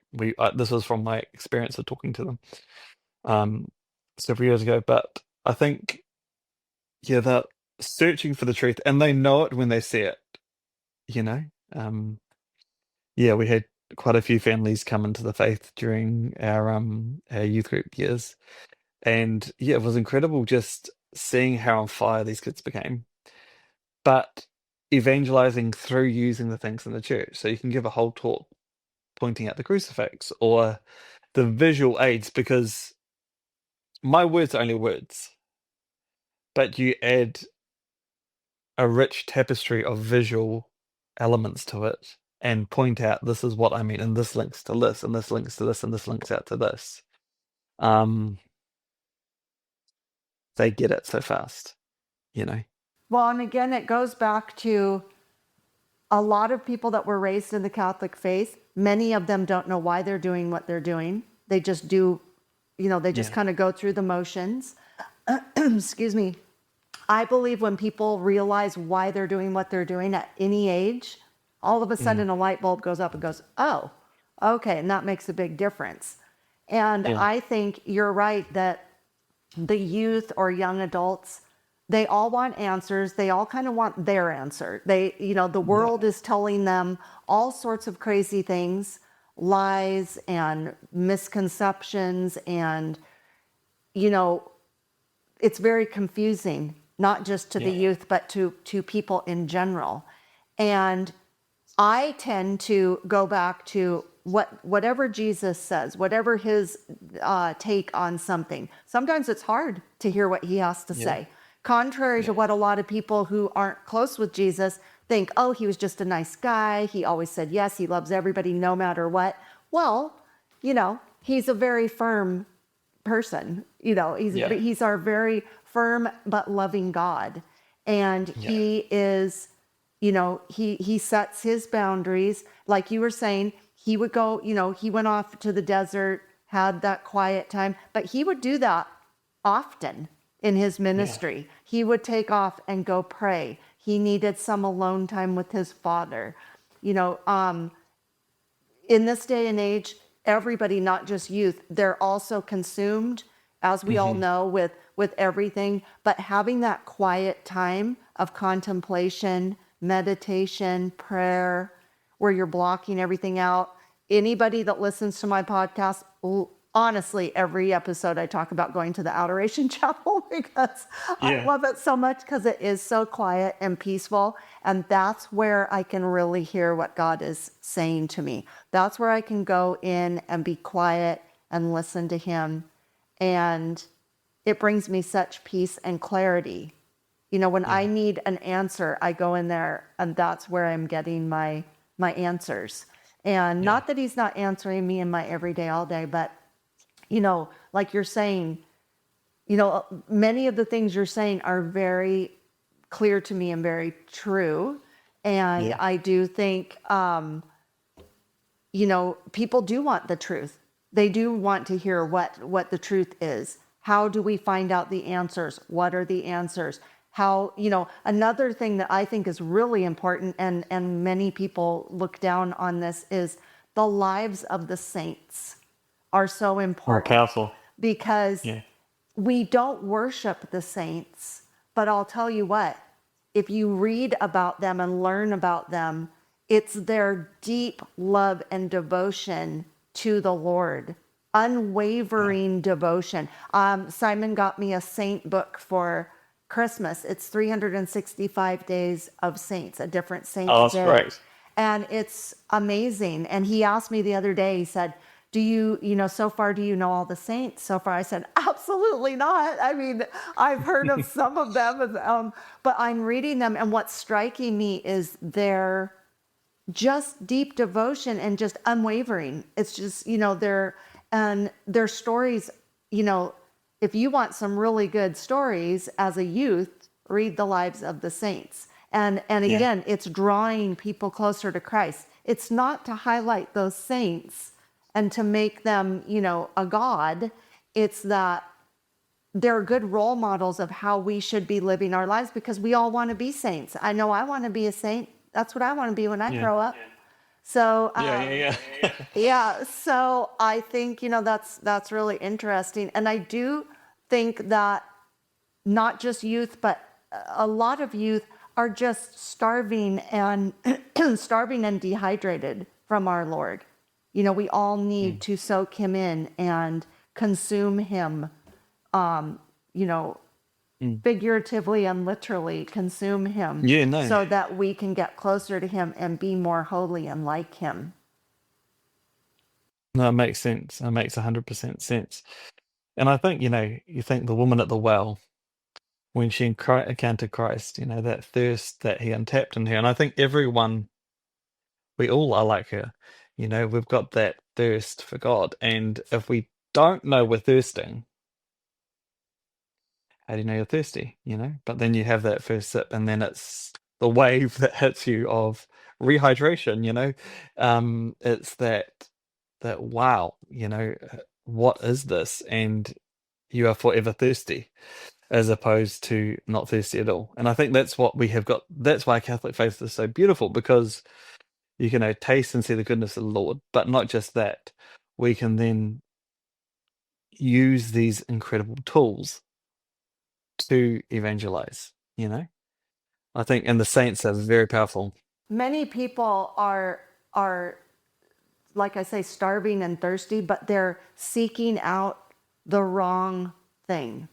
this was from my experience of talking to them several years ago. But I think they're searching for the truth, and they know it when they see it. We had quite a few families come into the faith during our youth group years, and it was incredible just seeing how on fire these kids became. But evangelizing through using the things in the church. So you can give a whole talk pointing at the crucifix or the visual aids, because my words are only words, but you add a rich tapestry of visual elements to it and point out, this is what I mean, and this links to this, and this links to this, and this links out to this. They get it so fast, you know. Well, and again, it goes back to a lot of people that were raised in the Catholic faith. Many of them don't know why they're doing what they're doing. They just do, they just kind of go through the motions. Excuse me. I believe when people realize why they're doing what they're doing at any age, all of a sudden a light bulb goes up and goes, oh, okay. And that makes a big difference. And I think you're right that the youth or young adults, they all want answers. They all kind of want their answer. The world is telling them all sorts of crazy things, lies and misconceptions. And, it's very confusing, not just to the youth, but to people in general. And I tend to go back to whatever Jesus says, whatever his take on something. Sometimes it's hard to hear what he has to say. Contrary to what a lot of people who aren't close with Jesus think, oh, he was just a nice guy. He always said yes, he loves everybody no matter what. Well, he's a very firm person. He's our very firm but loving God. And he is, he sets his boundaries. Like you were saying, he would go, he went off to the desert, had that quiet time, but he would do that often in his ministry. He would take off and go pray. He needed some alone time with his Father. In this day and age, everybody, not just youth, they're also consumed, as we all know, with everything. But having that quiet time of contemplation, meditation, prayer, where you're blocking everything out. Anybody that listens to my podcast, honestly, every episode I talk about going to the Adoration Chapel because I love it so much, because it is so quiet and peaceful. And that's where I can really hear what God is saying to me. That's where I can go in and be quiet and listen to him. And it brings me such peace and clarity. When I need an answer, I go in there, and that's where I'm getting my answers. And not that he's not answering me in my everyday all day, but like you're saying, many of the things you're saying are very clear to me and very true. And I do think, people do want the truth. They do want to hear what the truth is. How do we find out the answers? What are the answers? How, another thing that I think is really important, and many people look down on this, is the lives of the saints are so important. Powerful. Because we don't worship the saints, but I'll tell you what, if you read about them and learn about them, it's their deep love and devotion to the Lord, unwavering devotion. Simon got me a saint book for Christmas. It's 365 days of saints, a different saint day. That's great. And it's amazing. And he asked me the other day, he said, do you so far, do you know all the saints so far? I said, absolutely not. I mean, I've heard of some of them, but I'm reading them. And what's striking me is their just deep devotion and just unwavering. It's just, their stories, if you want some really good stories as a youth, read the lives of the saints. And again, it's drawing people closer to Christ. It's not to highlight those saints and to make them, a god. It's that they're good role models of how we should be living our lives, because we all want to be saints. I know I want to be a saint. That's what I want to be when I grow up. So, so I think, that's really interesting. And I do think that not just youth, but a lot of youth are just starving and dehydrated from our Lord. We all need to soak him in and consume him, Mm. figuratively and literally consume him Yeah, no. so that we can get closer to him and be more holy and like him. No, it makes sense. It makes 100% sense. And I think, you think the woman at the well, when she encountered Christ, that thirst that he untapped in her. And I think everyone, we all are like her. We've got that thirst for God. And if we don't know we're thirsting, how do you know you're thirsty? But then you have that first sip, and then it's the wave that hits you of rehydration. It's that wow, what is this? And you are forever thirsty, as opposed to not thirsty at all. And I think that's what we have got. That's why Catholic faith is so beautiful, because you can taste and see the goodness of the Lord. But not just that, we can then use these incredible tools to evangelize. I think, and the saints are very powerful. Many people are like I say, starving and thirsty, but they're seeking out the wrong thing.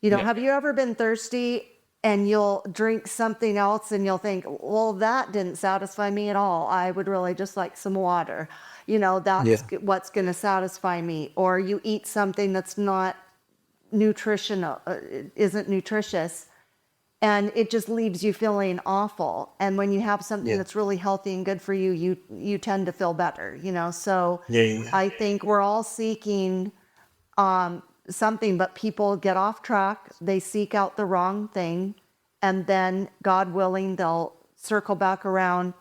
Yeah. Have you ever been thirsty and you'll drink something else and you'll think, well, that didn't satisfy me at all. I would really just like some water. That's what's going to satisfy me. Or you eat something that's not nutritional, isn't nutritious, and it just leaves you feeling awful. And when you have something that's really healthy and good for you, you tend to feel better, So I think we're all seeking something, but people get off track. They seek out the wrong thing, and then, God willing, they'll circle back around.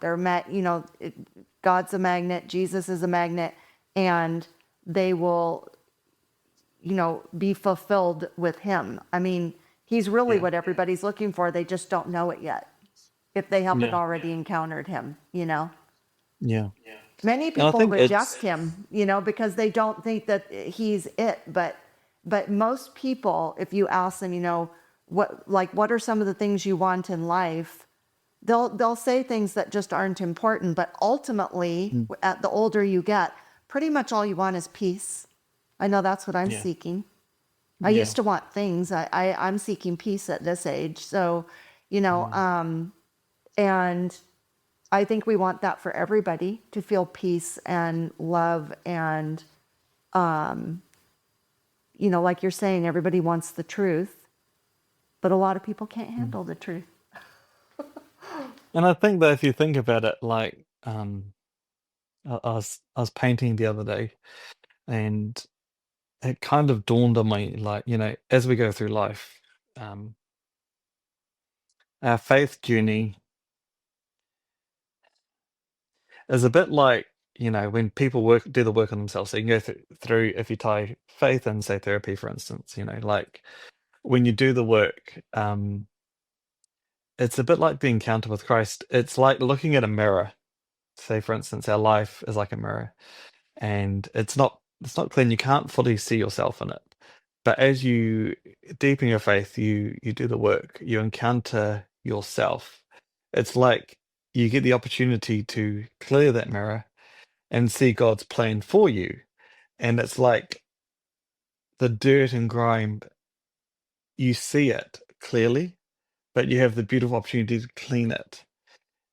God's a magnet, Jesus is a magnet, and they will, be fulfilled with him. I mean, he's really what everybody's looking for. They just don't know it yet, if they haven't already encountered him, Yeah. Many people reject him, because they don't think that he's it. But most people, if you ask them, what are some of the things you want in life? They'll say things that just aren't important. But ultimately, at the older you get, pretty much all you want is peace. I know that's what I'm seeking. I used to want things. I'm seeking peace at this age. So, and I think we want that for everybody, to feel peace and love. And, like you're saying, everybody wants the truth, but a lot of people can't handle the truth. And I think that if you think about it, like, I was painting the other day, and it kind of dawned on me, like, as we go through life, our faith journey is a bit like, when people do the work on themselves. So you can go through, if you tie faith and say therapy, for instance, like when you do the work, it's a bit like the encounter with Christ. It's like looking at a mirror. Say, for instance, our life is like a mirror, and it's not clean. You can't fully see yourself in it. But as you deepen your faith, you do the work, you encounter yourself. It's like you get the opportunity to clear that mirror and see God's plan for you. And it's like the dirt and grime, you see it clearly, but you have the beautiful opportunity to clean it.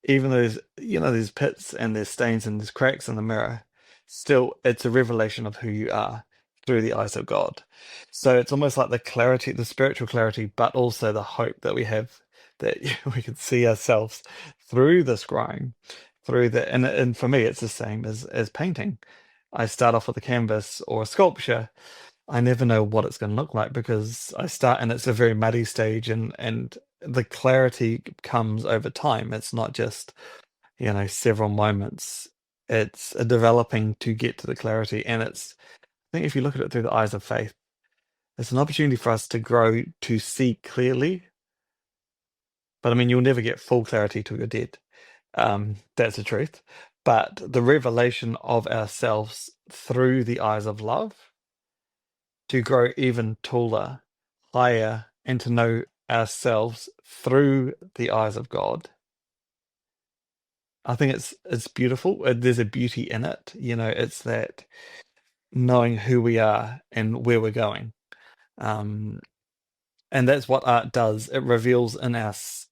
Even though there's pits and there's stains and there's cracks in the mirror, still it's a revelation of who you are through the eyes of God. So it's almost like the clarity, the spiritual clarity, but also the hope that we have, that we can see ourselves through this grime, through the and for me it's the same as painting. I start off with a canvas or a sculpture. I never know what it's going to look like, because I start and it's a very muddy stage, and the clarity comes over time. It's not just, several moments. It's a developing to get to the clarity. And I think if you look at it through the eyes of faith, it's an opportunity for us to grow, to see clearly. But I mean, you'll never get full clarity till you're dead. That's the truth. But the revelation of ourselves through the eyes of love, to grow even taller, higher, and to know ourselves through the eyes of God. I think it's beautiful. There's a beauty in it. It's that knowing who we are and where we're going. And that's what art does. It reveals in us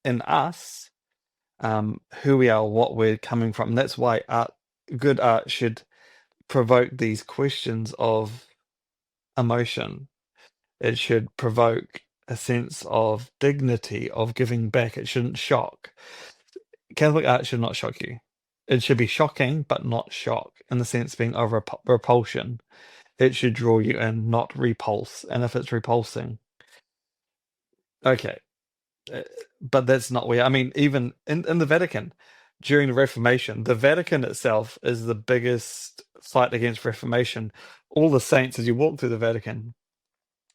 who we are, what we're coming from. And that's why good art should provoke these questions of emotion. It should provoke a sense of dignity, of giving back. It shouldn't shock. Catholic art should not shock you. It should be shocking, but not shock, in the sense being of repulsion. It should draw you in, not repulse. And if it's repulsing, okay. But that's not where, I mean, even in the Vatican, during the Reformation, the Vatican itself is the biggest fight against Reformation. All the saints, as you walk through the Vatican,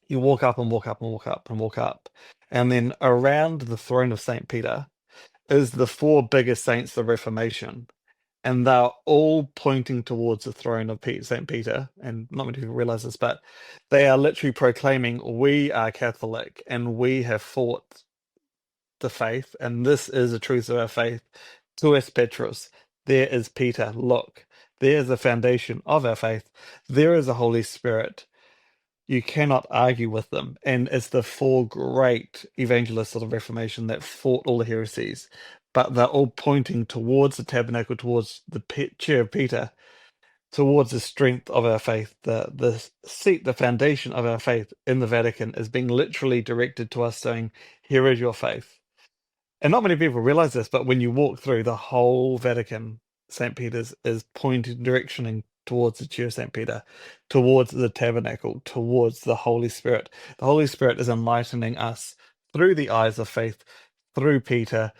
you walk up and walk up and walk up and walk up. And then around the throne of St. Peter is the four biggest saints of the Reformation. And they're all pointing towards the throne of St. Peter. And not many people realize this, but they are literally proclaiming, we are Catholic and we have fought the faith, and this is the truth of our faith. Tuus Petrus, there is Peter. Look, there is the foundation of our faith. There is the Holy Spirit. You cannot argue with them. And it's the four great evangelists of the Reformation that fought all the heresies, but they're all pointing towards the tabernacle, towards the chair of Peter, towards the strength of our faith. The seat, the foundation of our faith in the Vatican is being literally directed to us, saying, here is your faith. And not many people realize this, but when you walk through the whole Vatican, St. Peter's is pointing, directioning towards the Chair of St. Peter, towards the tabernacle, towards the Holy Spirit. The Holy Spirit is enlightening us through the eyes of faith, through Peter,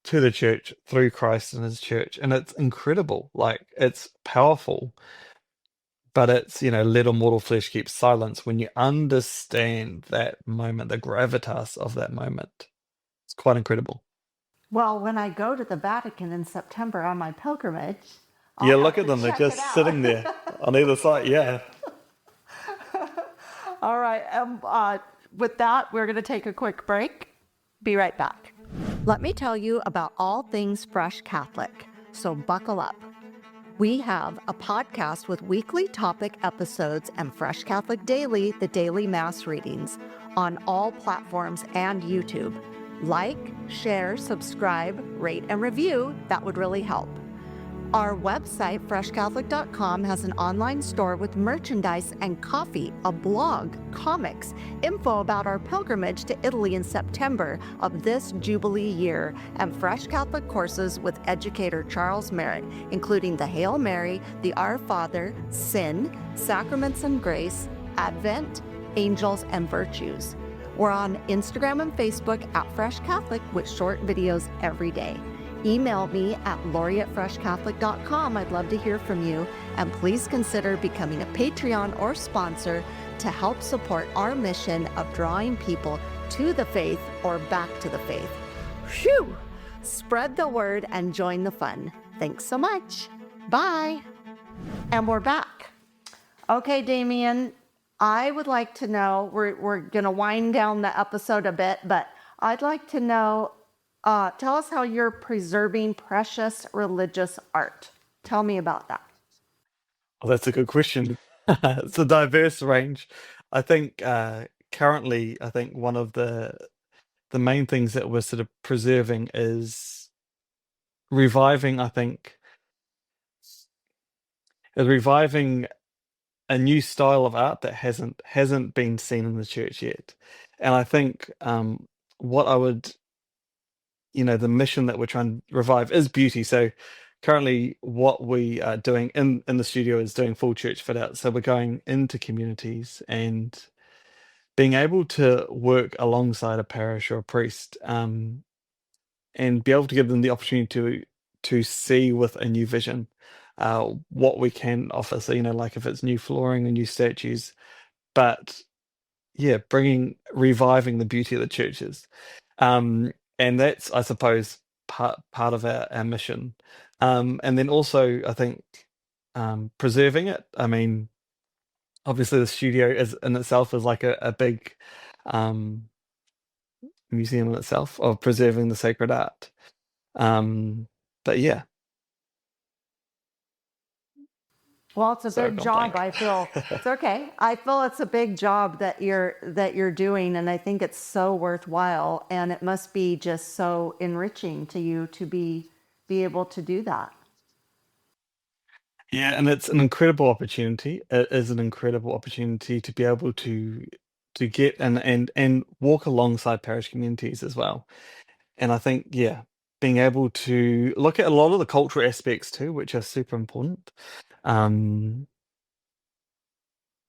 to the church, through Christ and his church. And it's incredible. Like, it's powerful. But it's, let a mortal flesh keep silence when you understand that moment, the gravitas of that moment. It's quite incredible. Well, when I go to the Vatican in September on my pilgrimage, I'll Yeah, have look at to them. They're check it just out. sitting there on either side. Yeah. All right. With that, we're going to take a quick break. Be right back. Let me tell you about all things Fresh Catholic, so buckle up. We have a podcast with weekly topic episodes and Fresh Catholic Daily, the daily Mass readings, on all platforms and YouTube. Like, share, subscribe, rate, and review. That would really help. Our website, freshcatholic.com, has an online store with merchandise and coffee, a blog, comics, info about our pilgrimage to Italy in September of this Jubilee year, and Fresh Catholic courses with educator Charles Merritt, including the Hail Mary, the Our Father, Sin, Sacraments and Grace, Advent, Angels, and Virtues. We're on Instagram and Facebook at Fresh Catholic with short videos every day. Email me at lori@freshcatholic.com. I'd love to hear from you. And please consider becoming a Patreon or sponsor to help support our mission of drawing people to the faith or back to the faith. Phew! Spread the word and join the fun. Thanks so much. Bye. And we're back. Okay, Damien, I would like to know, we're going to wind down the episode a bit, but I'd like to know, tell us how you're preserving precious religious art. Tell me about that. Well, that's a good question. It's a diverse range. I think currently, one of the main things that we're sort of preserving is reviving, a new style of art that hasn't been seen in the church yet. And I think what I would, the mission that we're trying to revive is beauty. So currently what we are doing in the studio is doing full church fit out. So we're going into communities and being able to work alongside a parish or a priest, and be able to give them the opportunity to see with a new vision what we can offer. So, like if it's new flooring and new statues, but yeah, reviving the beauty of the churches. And that's, I suppose, part of our mission. And then also, I think, preserving it. I mean, obviously the studio is in itself is like a big museum in itself of preserving the sacred art. But yeah. Well, it's a Sorry, big gone job. blank. I feel it's okay. I feel it's a big job that you're doing, and I think it's so worthwhile, and it must be just so enriching to you to be able to do that. Yeah, and it's an incredible opportunity. It is an incredible opportunity to be able to get and walk alongside parish communities as well. And I think, yeah, being able to look at a lot of the cultural aspects too, which are super important. Um,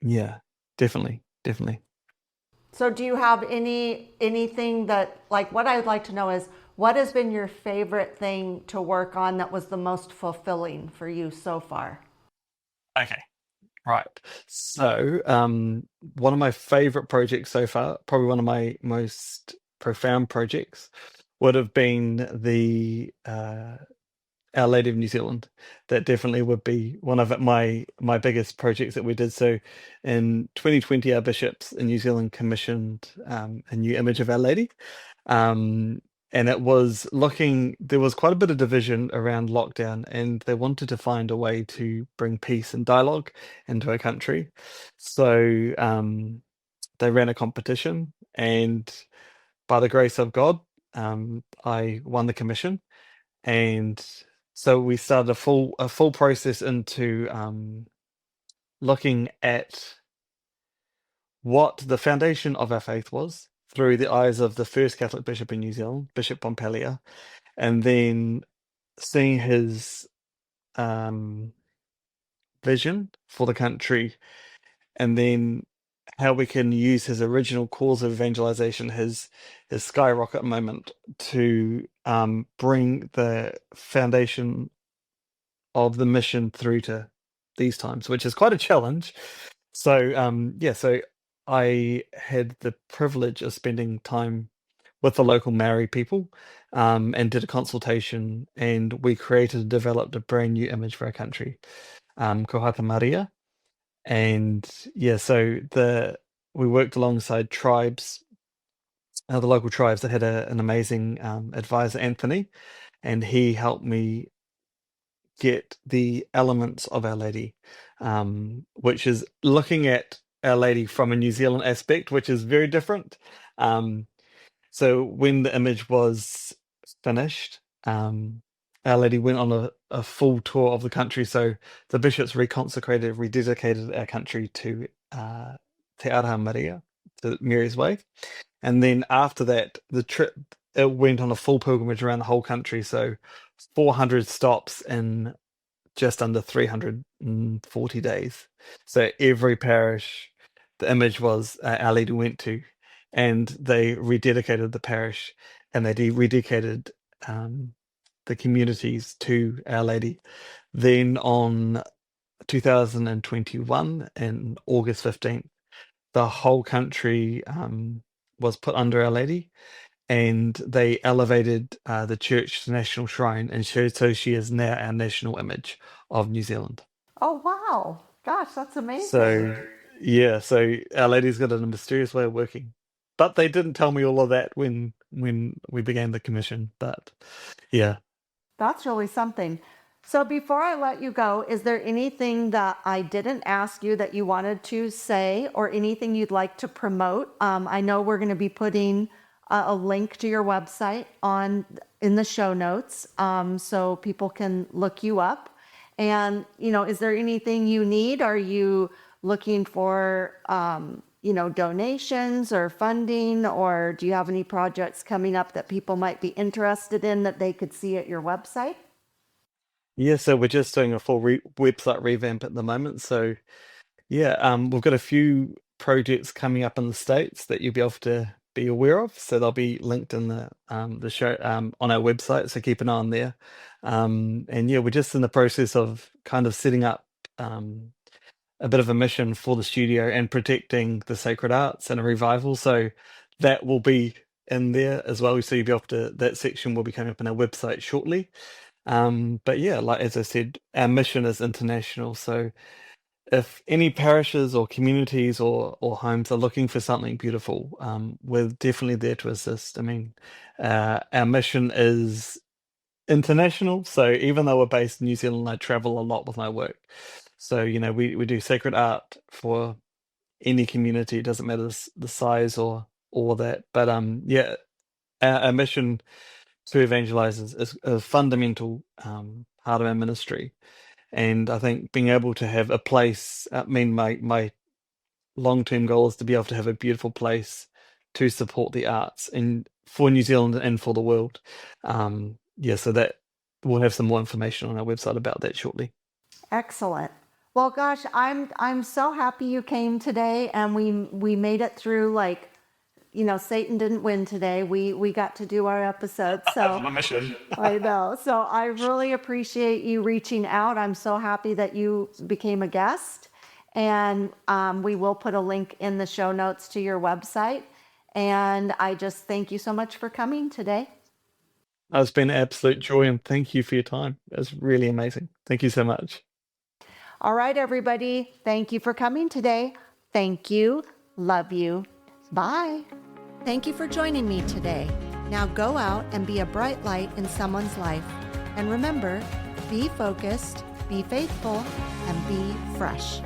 yeah, definitely, definitely. So, do you have anything that like what I would like to know is what has been your favorite thing to work on that was the most fulfilling for you so far? Okay, right. So, one of my favorite projects so far, probably one of my most profound projects, would have been the Our Lady of New Zealand. That definitely would be one of my biggest projects that we did. So in 2020, our bishops in New Zealand commissioned a new image of Our Lady. Um, and it was there was quite a bit of division around lockdown, and they wanted to find a way to bring peace and dialogue into our country. So they ran a competition, and by the grace of God, I won the commission, and so we started a full process into looking at what the foundation of our faith was through the eyes of the first Catholic bishop in New Zealand, Bishop Pompelia, and then seeing his um, vision for the country, and then how we can use his original cause of evangelization, his skyrocket moment, to bring the foundation of the mission through to these times, which is quite a challenge. So yeah, so I had the privilege of spending time with the local Maori people, and did a consultation, and we created and developed a brand new image for our country, Kohata Maria. And yeah, so we worked alongside tribes, the local tribes that had an amazing advisor, Anthony, and he helped me get the elements of Our Lady, which is looking at Our Lady from a New Zealand aspect, which is very different. So when the image was finished, Our Lady went on a full tour of the country. So the bishops reconsecrated, rededicated our country to Te Araha Maria, to Mary's Way. And then after that, the trip, it went on a full pilgrimage around the whole country. So 400 stops in just under 340 days. So every parish, the image was Our Lady went to, and they rededicated the parish, and they rededicated the communities to Our Lady. Then on 2021, in August 15th, the whole country was put under Our Lady, and they elevated the church to national shrine, and so she is now our national image of New Zealand. Oh wow, gosh, that's amazing. So yeah, so Our Lady's got a mysterious way of working, but they didn't tell me all of that when we began the commission. But yeah, That's really something. So before I let you go, is there anything that I didn't ask you that you wanted to say or anything you'd like to promote? I know we're going to be putting a link to your website on in the show notes, so people can look you up. And, is there anything you need? Are you looking for, donations or funding, or do you have any projects coming up that people might be interested in that they could see at your website? yeah. So we're just doing a full website revamp at the moment. So yeah, we've got a few projects coming up in the States that you'll be able to be aware of. So they'll be linked in the show on our website. So keep an eye on there. And yeah, we're just in the process of kind of setting up a bit of a mission for the studio and protecting the sacred arts and a revival. So that will be in there as well. So you'll be able to, that section will be coming up on our website shortly. But yeah, like as I said, our mission is international. So if any parishes or communities or homes are looking for something beautiful, we're definitely there to assist. I mean, our mission is international. So even though we're based in New Zealand, I travel a lot with my work. So, we do sacred art for any community. It doesn't matter the size or that. But yeah, our mission to evangelize is a fundamental part of our ministry. And I think being able to have a place, my long-term goal is to be able to have a beautiful place to support the arts and for New Zealand and for the world. So that we'll have some more information on our website about that shortly. Excellent. Well, gosh, I'm so happy you came today, and we made it through. Like, Satan didn't win today. We got to do our episode. So My mission. I know. So I really appreciate you reaching out. I'm so happy that you became a guest, and we will put a link in the show notes to your website. And I just thank you so much for coming today. It's been an absolute joy, and thank you for your time. It's really amazing. Thank you so much. All right, everybody. Thank you for coming today. Thank you. Love you. Bye. Thank you for joining me today. Now go out and be a bright light in someone's life. And remember, be focused, be faithful, and be fresh.